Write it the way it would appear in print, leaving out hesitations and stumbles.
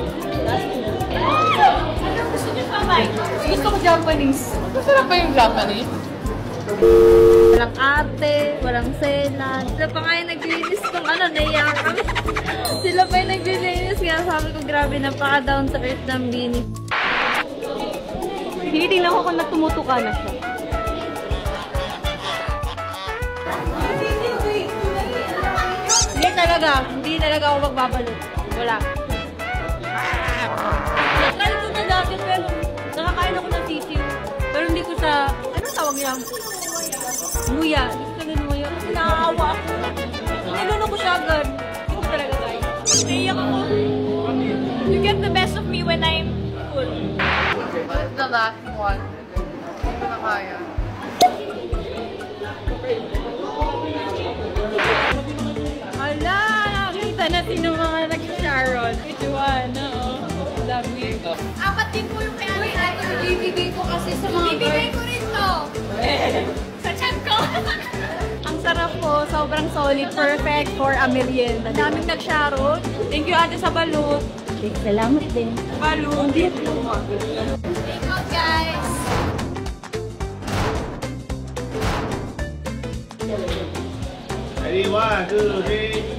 Sarap! Anong gusto niyo pa, Mike? Gusto ko Japanese. Masarap ba yung Japanese? Walang ate, walang selan. Sila pa nga yung naglilinis kung ano, naiyak kami. Sila pa yung naglilinis. Kaya sabi ko, grabe, napaka-down to earth ng Bini. Hinitingnan ko kung tumutuka na siya. Hindi talaga ako magbabalot. Wala. Nakain ko na dati, pero nakakain ako ng sisiw. Pero hindi ko sa, ano tawag niya? Muya. Hindi ko talaga muya. Kasi nakakawa ako. Niluno ko siya agad. Hindi ko talaga guys. Naiyak ako. You get the best of me when I'm full. What's the last one? Hindi ko na kaya. Hala! Nakita na sino mga nag-Sharon. Which one? Oo. Dami. Apat din po yung kaya natin. Bibigay ko kasi sa mga bibigay ko rin to. Sa chan ko. Ang sarap po. Sobrang solid. Perfect for a million. Ang daming nag-Sharon. Thank you ate sa balut. Salamat din. Balut. Thank you guys. Ready, 1, 2, 3.